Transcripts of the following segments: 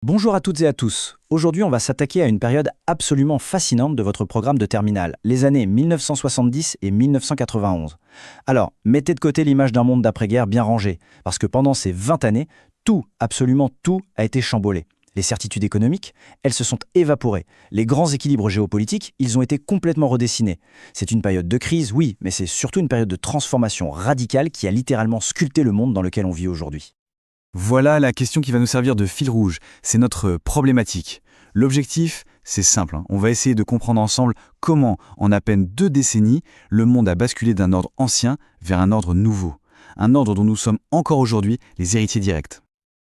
Bonjour à toutes et à tous. Aujourd'hui, on va s'attaquer à une période absolument fascinante de votre programme de terminale, les années 1970 et 1991. Alors, mettez de côté l'image d'un monde d'après-guerre bien rangé, parce que pendant ces 20 années, tout, absolument tout, a été chamboulé. Les certitudes économiques, elles se sont évaporées. Les grands équilibres géopolitiques, ils ont été complètement redessinés. C'est une période de crise, oui, mais c'est surtout une période de transformation radicale qui a littéralement sculpté le monde dans lequel on vit aujourd'hui. Voilà la question qui va nous servir de fil rouge, c'est notre problématique. L'objectif, c'est simple, on va essayer de comprendre ensemble comment, en à peine 2 décennies, le monde a basculé d'un ordre ancien vers un ordre nouveau. Un ordre dont nous sommes encore aujourd'hui les héritiers directs.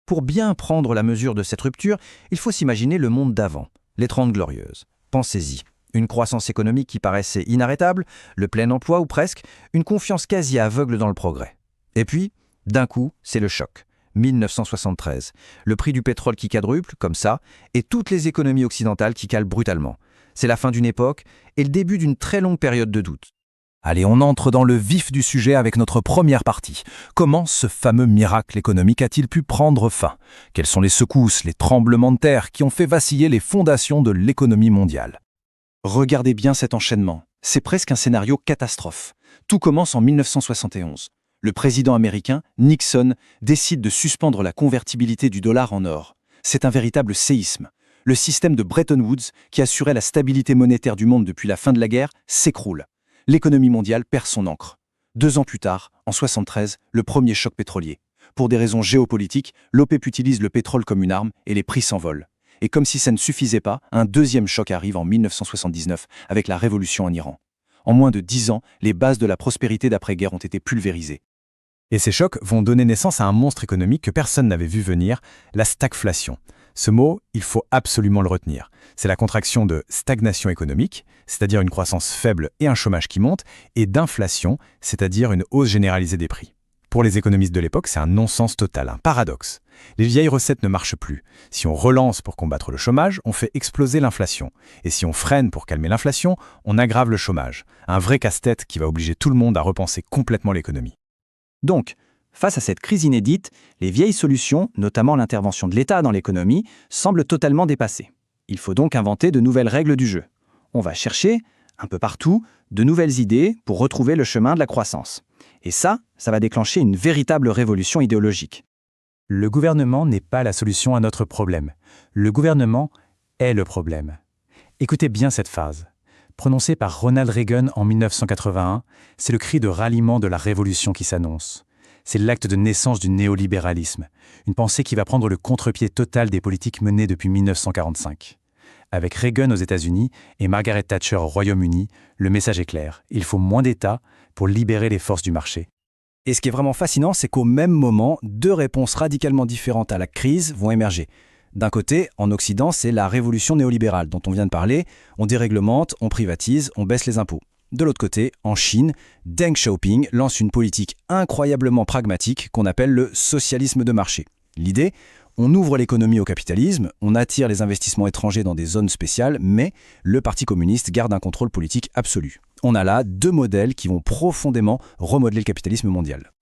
Pour bien prendre la mesure de cette rupture, il faut s'imaginer le monde d'avant, les 30 glorieuses. Pensez-y. Une croissance économique qui paraissait inarrêtable, le plein emploi ou presque, une confiance quasi aveugle dans le progrès. Et puis, d'un coup, c'est le choc. 1973. Le prix du pétrole qui quadruple, comme ça, et toutes les économies occidentales qui calent brutalement. C'est la fin d'une époque et le début d'une très longue période de doute. Allez, on entre dans le vif du sujet avec notre première partie. Comment ce fameux miracle économique a-t-il pu prendre fin? Quelles sont les secousses, les tremblements de terre qui ont fait vaciller les fondations de l'économie mondiale? Regardez bien cet enchaînement. C'est presque un scénario catastrophe. Tout commence en 1971. Le président américain, Nixon, décide de suspendre la convertibilité du dollar en or. C'est un véritable séisme. Le système de Bretton Woods, qui assurait la stabilité monétaire du monde depuis la fin de la guerre, s'écroule. L'économie mondiale perd son ancre. 2 ans plus tard, en 1973, le premier choc pétrolier. Pour des raisons géopolitiques, l'OPEP utilise le pétrole comme une arme et les prix s'envolent. Et comme si ça ne suffisait pas, un deuxième choc arrive en 1979 avec la révolution en Iran. En moins de 10 ans, les bases de la prospérité d'après-guerre ont été pulvérisées. Et ces chocs vont donner naissance à un monstre économique que personne n'avait vu venir, la stagflation. Ce mot, il faut absolument le retenir. C'est la contraction de stagnation économique, c'est-à-dire une croissance faible et un chômage qui monte, et d'inflation, c'est-à-dire une hausse généralisée des prix. Pour les économistes de l'époque, c'est un non-sens total, un paradoxe. Les vieilles recettes ne marchent plus. Si on relance pour combattre le chômage, on fait exploser l'inflation. Et si on freine pour calmer l'inflation, on aggrave le chômage. Un vrai casse-tête qui va obliger tout le monde à repenser complètement l'économie. Donc, face à cette crise inédite, les vieilles solutions, notamment l'intervention de l'État dans l'économie, semblent totalement dépassées. Il faut donc inventer de nouvelles règles du jeu. On va chercher, un peu partout, de nouvelles idées pour retrouver le chemin de la croissance. Et ça va déclencher une véritable révolution idéologique. Le gouvernement n'est pas la solution à notre problème. Le gouvernement est le problème. Écoutez bien cette phrase. Prononcé par Ronald Reagan en 1981, c'est le cri de ralliement de la révolution qui s'annonce. C'est l'acte de naissance du néolibéralisme, une pensée qui va prendre le contre-pied total des politiques menées depuis 1945. Avec Reagan aux États-Unis et Margaret Thatcher au Royaume-Uni, le message est clair, il faut moins d'État pour libérer les forces du marché. Et ce qui est vraiment fascinant, c'est qu'au même moment, 2 réponses radicalement différentes à la crise vont émerger. D'un côté, en Occident, c'est la révolution néolibérale dont on vient de parler. On déréglemente, on privatise, on baisse les impôts. De l'autre côté, en Chine, Deng Xiaoping lance une politique incroyablement pragmatique qu'on appelle le socialisme de marché. L'idée, on ouvre l'économie au capitalisme, on attire les investissements étrangers dans des zones spéciales, mais le Parti communiste garde un contrôle politique absolu. On a là 2 modèles qui vont profondément remodeler le capitalisme mondial.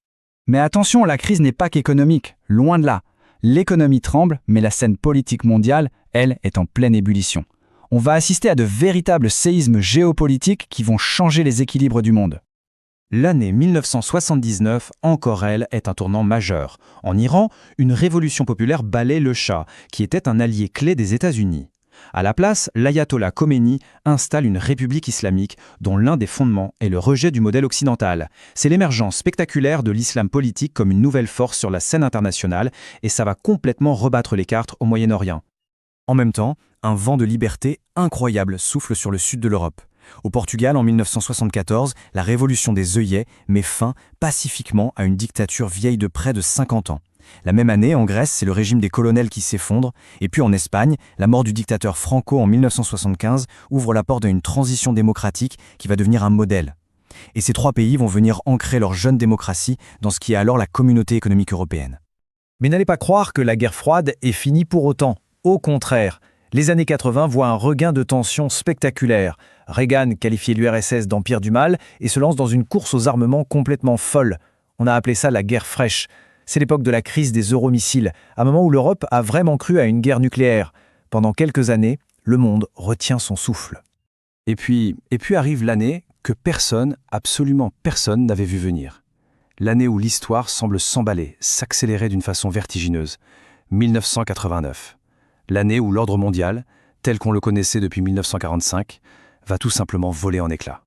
Mais attention, la crise n'est pas qu'économique, loin de là. L'économie tremble, mais la scène politique mondiale, elle, est en pleine ébullition. On va assister à de véritables séismes géopolitiques qui vont changer les équilibres du monde. L'année 1979, encore elle, est un tournant majeur. En Iran, une révolution populaire balaie le Shah, qui était un allié clé des États-Unis. À la place, l'ayatollah Khomeini installe une république islamique dont l'un des fondements est le rejet du modèle occidental. C'est l'émergence spectaculaire de l'islam politique comme une nouvelle force sur la scène internationale et ça va complètement rebattre les cartes au Moyen-Orient. En même temps, un vent de liberté incroyable souffle sur le sud de l'Europe. Au Portugal, en 1974, la révolution des œillets met fin pacifiquement à une dictature vieille de près de 50 ans. La même année, en Grèce, c'est le régime des colonels qui s'effondre. Et puis en Espagne, la mort du dictateur Franco en 1975 ouvre la porte à une transition démocratique qui va devenir un modèle. Et ces 3 pays vont venir ancrer leur jeune démocratie dans ce qui est alors la communauté économique européenne. Mais n'allez pas croire que la guerre froide est finie pour autant. Au contraire, les années 80 voient un regain de tension spectaculaire. Reagan qualifie l'URSS d'empire du mal et se lance dans une course aux armements complètement folle. On a appelé ça la guerre fraîche. C'est l'époque de la crise des euromissiles, un moment où l'Europe a vraiment cru à une guerre nucléaire. Pendant quelques années, le monde retient son souffle. Et puis arrive l'année que personne, absolument personne, n'avait vu venir. L'année où l'histoire semble s'emballer, s'accélérer d'une façon vertigineuse. 1989. L'année où l'ordre mondial, tel qu'on le connaissait depuis 1945, va tout simplement voler en éclats.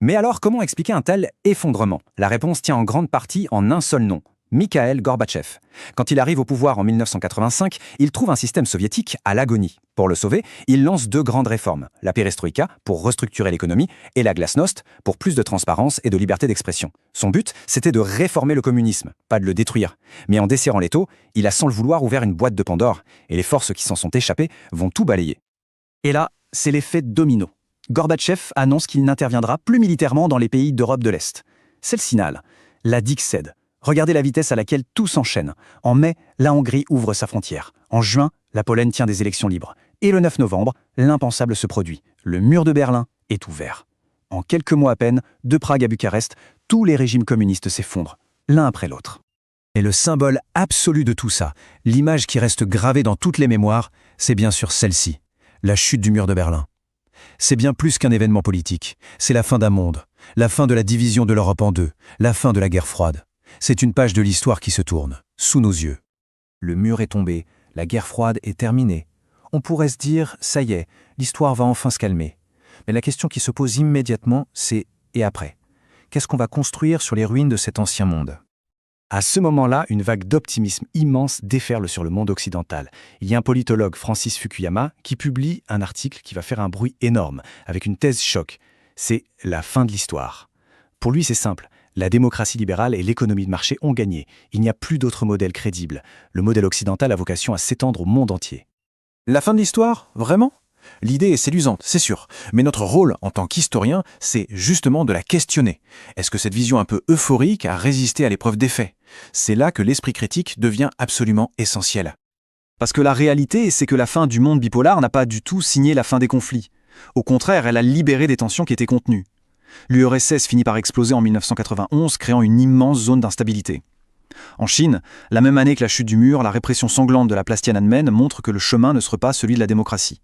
Mais alors, comment expliquer un tel effondrement? La réponse tient en grande partie en un seul nom, Mikhaïl Gorbatchev. Quand il arrive au pouvoir en 1985, il trouve un système soviétique à l'agonie. Pour le sauver, il lance 2 grandes réformes, la perestroïka pour restructurer l'économie et la glasnost pour plus de transparence et de liberté d'expression. Son but, c'était de réformer le communisme, pas de le détruire. Mais en desserrant l'étau, il a sans le vouloir ouvert une boîte de Pandore, et les forces qui s'en sont échappées vont tout balayer. Et là, c'est l'effet domino. Gorbatchev annonce qu'il n'interviendra plus militairement dans les pays d'Europe de l'Est. C'est le signal. La digue cède. Regardez la vitesse à laquelle tout s'enchaîne. En mai, la Hongrie ouvre sa frontière. En juin, la Pologne tient des élections libres. Et le 9 novembre, l'impensable se produit. Le mur de Berlin est ouvert. En quelques mois à peine, de Prague à Bucarest, tous les régimes communistes s'effondrent, l'un après l'autre. Et le symbole absolu de tout ça, l'image qui reste gravée dans toutes les mémoires, c'est bien sûr celle-ci, la chute du mur de Berlin. C'est bien plus qu'un événement politique, c'est la fin d'un monde, la fin de la division de l'Europe en deux, la fin de la guerre froide. C'est une page de l'histoire qui se tourne, sous nos yeux. Le mur est tombé, la guerre froide est terminée. On pourrait se dire, ça y est, l'histoire va enfin se calmer. Mais la question qui se pose immédiatement, c'est « et après ?» Qu'est-ce qu'on va construire sur les ruines de cet ancien monde ? À ce moment-là, une vague d'optimisme immense déferle sur le monde occidental. Il y a un politologue, Francis Fukuyama, qui publie un article qui va faire un bruit énorme, avec une thèse choc. C'est la fin de l'histoire. Pour lui, c'est simple. La démocratie libérale et l'économie de marché ont gagné. Il n'y a plus d'autre modèle crédible. Le modèle occidental a vocation à s'étendre au monde entier. La fin de l'histoire ? Vraiment ? L'idée est séduisante, c'est sûr. Mais notre rôle, en tant qu'historien, c'est justement de la questionner. Est-ce que cette vision un peu euphorique a résisté à l'épreuve des faits ? C'est là que l'esprit critique devient absolument essentiel. Parce que la réalité, c'est que la fin du monde bipolaire n'a pas du tout signé la fin des conflits. Au contraire, elle a libéré des tensions qui étaient contenues. L'URSS finit par exploser en 1991, créant une immense zone d'instabilité. En Chine, la même année que la chute du mur, la répression sanglante de la place Tiananmen montre que le chemin ne sera pas celui de la démocratie.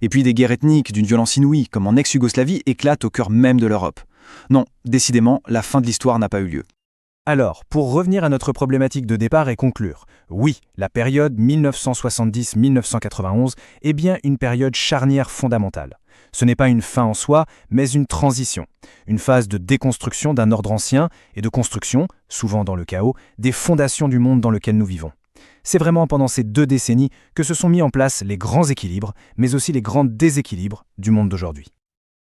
Et puis des guerres ethniques d'une violence inouïe, comme en ex-Yougoslavie, éclatent au cœur même de l'Europe. Non, décidément, la fin de l'histoire n'a pas eu lieu. Alors, pour revenir à notre problématique de départ et conclure, oui, la période 1970-1991 est bien une période charnière fondamentale. Ce n'est pas une fin en soi, mais une transition, une phase de déconstruction d'un ordre ancien et de construction, souvent dans le chaos, des fondations du monde dans lequel nous vivons. C'est vraiment pendant ces 2 décennies que se sont mis en place les grands équilibres, mais aussi les grands déséquilibres du monde d'aujourd'hui.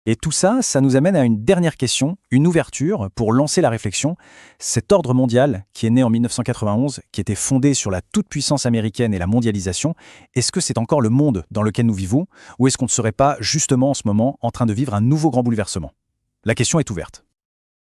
Et tout ça, ça nous amène à une dernière question, une ouverture pour lancer la réflexion. Cet ordre mondial, qui est né en 1991, qui était fondé sur la toute-puissance américaine et la mondialisation, est-ce que c'est encore le monde dans lequel nous vivons, ou est-ce qu'on ne serait pas justement en ce moment en train de vivre un nouveau grand bouleversement ? La question est ouverte.